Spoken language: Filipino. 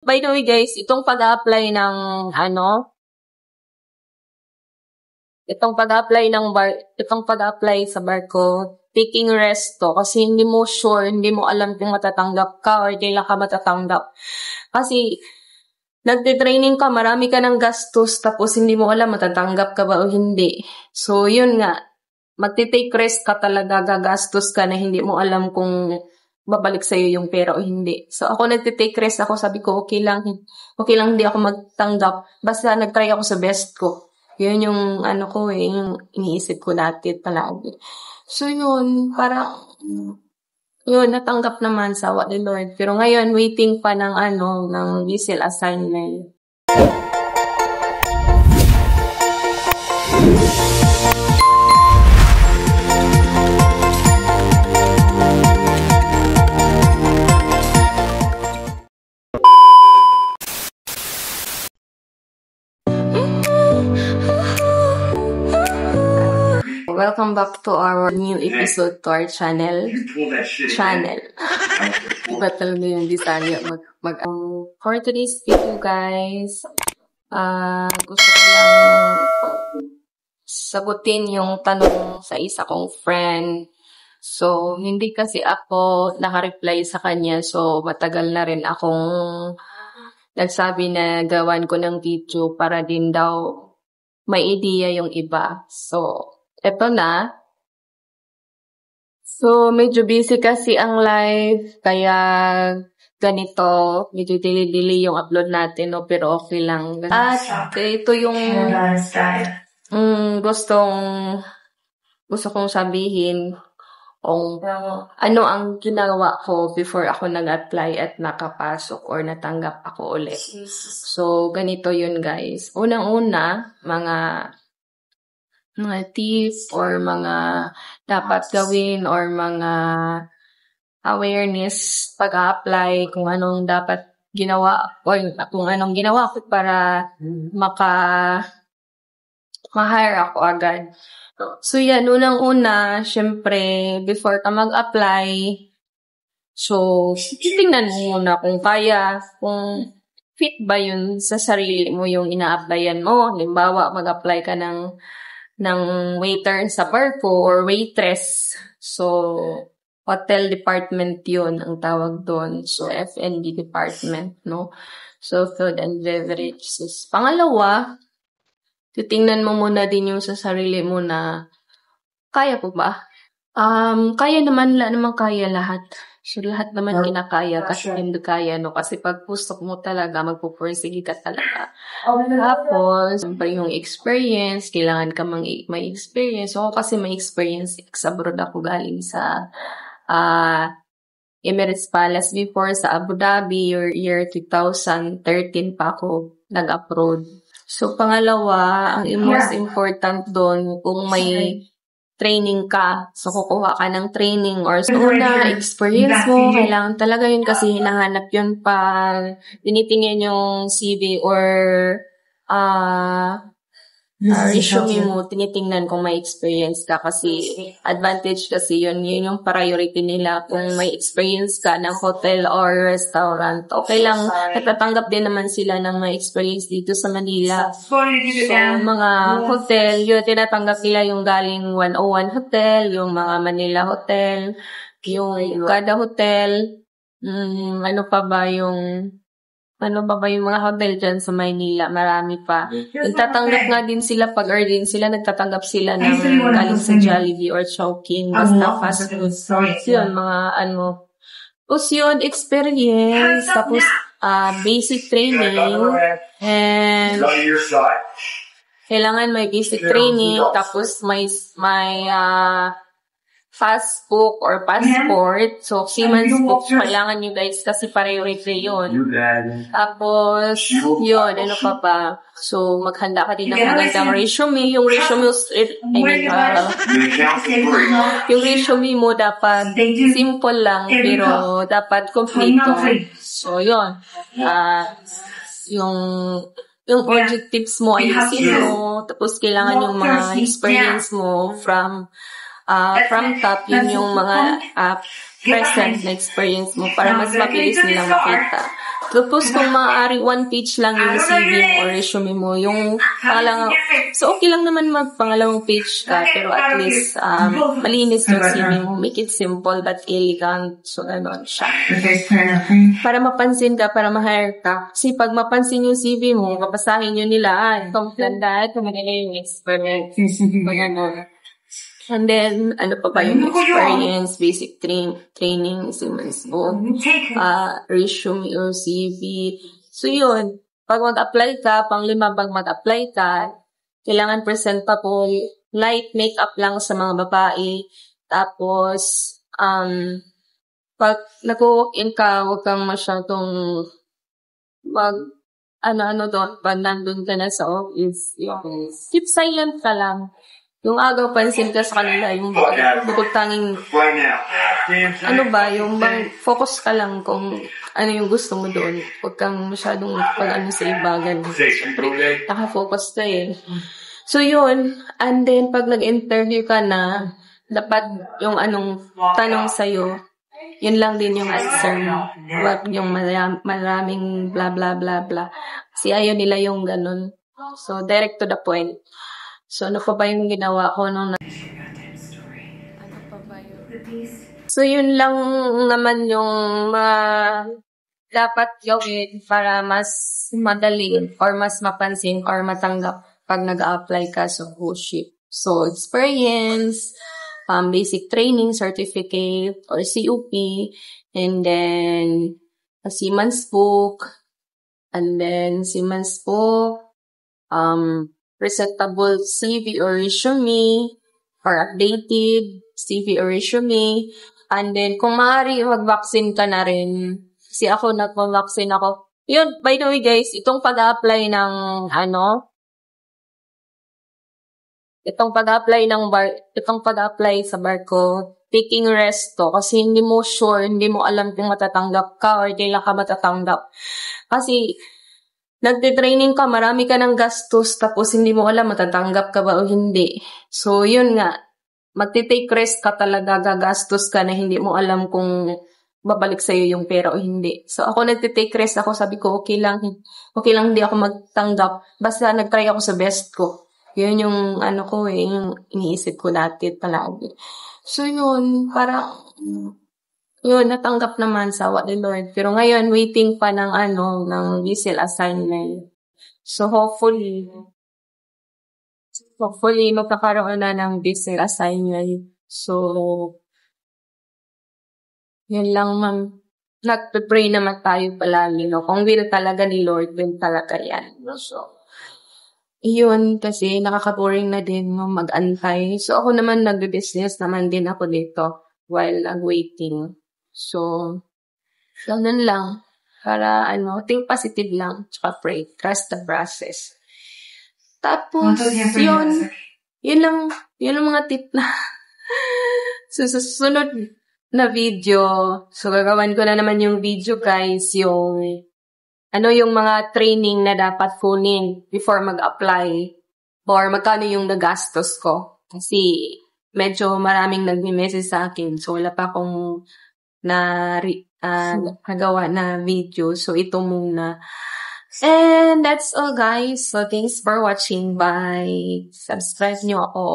By the way guys, itong pag-apply ng itong pag-apply sa barko, taking rest to kasi hindi mo sure, hindi mo alam kung matatanggap ka or kailan ka matatanggap. Kasi nagte-training ka, marami ka ng gastos tapos hindi mo alam matatanggap ka ba o hindi. So yun nga, magte-take rest ka talaga, gagastos ka na hindi mo alam kung babalik sa'yo yung pera o hindi. So, ako nagte-take rest ako. Sabi ko, okay lang hindi ako magtanggap. Basta nag-try ako sa best ko. Yun yung yung iniisip ko natin palagi. So, yun, natanggap naman sa awa ni Lord. Pero ngayon, waiting pa ng vessel assignment. Welcome back to our new episode to our channel. Iba talaga yung Bisaya for today's video, guys, gusto ko lang sagutin yung tanong sa isa kong friend. So, hindi kasi ako naka-reply sa kanya. So, matagal na rin akong nagsabi na gawan ko ng video para din daw may idea yung iba. So, eto na. So, medyo busy kasi ang live, kaya ganito, medyo delay yung upload natin, no? Pero okay lang. At ito yung gusto kong sabihin kung ano ang ginawa ko before ako nag-apply at nakapasok or natanggap ako ulit. So, ganito yun, guys. Unang-una, mga tips or mga dapat gawin or mga awareness pag-apply, kung anong dapat ginawa or kung anong ginawa ko para ma-hire ako agad. So yan, unang-una, syempre, before ka mag-apply, so titingnan mo muna kung kung fit ba yun sa sarili mo yung ina-applyan mo. Halimbawa, mag-apply ka ng waiter sa barko or waitress. So, hotel department yun ang tawag doon. So, F&B department, no? So, food and beverages. Pangalawa, titingnan mo muna din yung sa sarili mo na kaya ko ba? Kaya naman kaya lahat. So, lahat naman kinakaya kasi hindi kaya, no? Kasi pag pusok mo talaga, magpupursige ka talaga. Tapos, siyempre yung experience, kailangan ka may experience. So, kasi may experience, abroad ako galing sa Emirates Palace before sa Abu Dhabi, year 2013 pa ako nag-abroad. So, pangalawa, ang most important doon, kung may training ka, so kukuha ka ng training or so una, experience mo, kailangan talaga yun kasi hinahanap yun pag tinitingnan yung CV or resume mo, tinitingnan kung may experience ka kasi advantage kasi yun yung priority nila kung may experience ka ng hotel or restaurant. Okay lang, natatanggap din naman sila ng may experience dito sa Manila. So, mga hotel, yun, tinatanggap nila yung galing 101 Hotel, yung mga Manila Hotel, yung kada hotel, ano pa ba yung mga hotel dyan sa Maynila, marami pa. Nagtatanggap nga din sila nagtatanggap sila ng galing sa Jollibee or Chowking, basta fast food. Yun, mga Tapos yun, experience, tapos basic training, and kailangan may basic training, tapos may passbook or passport. So, seaman's book, kailangan nyo guys kasi priority yun. Tapos, yun, ano pa ba? So, maghanda ka din ng magandang resume. Yung resume mo dapat simple lang, pero dapat complete. So, yun. Yung objectives mo, ayusin mo. Tapos, kailangan yung mga experience mo from top, yun yung mga present na experience mo para mas mabilis nilang makita. Tapos kung maaari, 1 page lang yung CV mo or resume mo. Yung pangalawang, so okay lang naman magpangalawang page ka, pero at least malinis yung CV mo. Make it simple but elegant. So, ano siya. Para mapansin ka, para ma-hire ka. Kasi pag mapansin yung CV mo, papasahin nyo nila, ikaw ganda, ito maganda yung experience. Maganda. And then, ano pa ba yung experience, basic training, Siemens book, resume or CV. So, yun. Pag mag-apply ka, pang-5 pag mag-apply ka, kailangan presentable, light makeup lang sa mga babae. Tapos, pag nag-walk-in ka, huwag kang masyadong ano doon, pag nandun ka na sa office, yung keep silent ka lang. Yung agaw, pansin ka sa kanila, yung bukod tanging, yung focus ka lang kung ano yung gusto mo doon. Huwag kang masyadong pag-ano sa iba, ganun. Siyempre, nakafocus ka eh. So, yun. And then, pag nag-interview ka na, dapat yung anong tanong sa'yo, yun lang din yung answer mo. Huwag yung maraming blah, blah, blah, blah. Kasi ayaw nila yung ganun. So, direct to the point. So, ano pa ba yung ginawa ko nung ano pa ba yun? So, yun lang naman yung dapat gawin para mas madali or mas mapansin or matanggap pag nag-apply ka sa Hoship. So, experience, basic training certificate or COP, and then a Siemens book, and then Siemens book, presentable CV or resume, or updated CV or resume. And then, kung maaari, mag-vaccine ka na rin. Kasi ako, nag-vaccine ako. Yun, by the way guys, itong pag-apply ng, itong pag-apply sa bar ko, taking rest to. Kasi hindi mo sure, hindi mo alam kung matatanggap ka or kailan ka matatanggap. Kasi, nagte-training ka, marami ka ng gastos, tapos hindi mo alam matatanggap ka ba o hindi. So, yun nga, magte-take rest ka talaga, gagastos ka na hindi mo alam kung babalik sa'yo yung pera o hindi. So, ako nagte-take rest ako, sabi ko, okay lang hindi ako magtanggap. Basta nag-try ako sa best ko. Yun yung, yung iniisip ko dati palagi. So, yun, yun, natanggap naman sa what the Lord. Pero ngayon, waiting pa ng ng visa assignment. So, hopefully, magkakaroon na ng visa assignment. So, yun lang, ma'am. Nagpe-pray naman tayo palagi, no? Kung will talaga ni Lord, will talaga yan. So, yun, kasi nakaka-boring na din mag-antay. So, ako naman nagbe-business naman din ako dito while waiting. So, ganun lang. Para, think positive lang. Tsaka pray. Trust the process. Tapos, yun ang mga tip na so, sa susunod na video, so gagawan ko na naman yung video guys, yung mga training na dapat kunin before mag-apply or magkano yung nagastos ko. Kasi medyo maraming nagme-message sa akin. So, wala pa akong nagawa na video. So, ito muna. And that's all guys. So, thanks for watching. Bye. Subscribe nyo ako.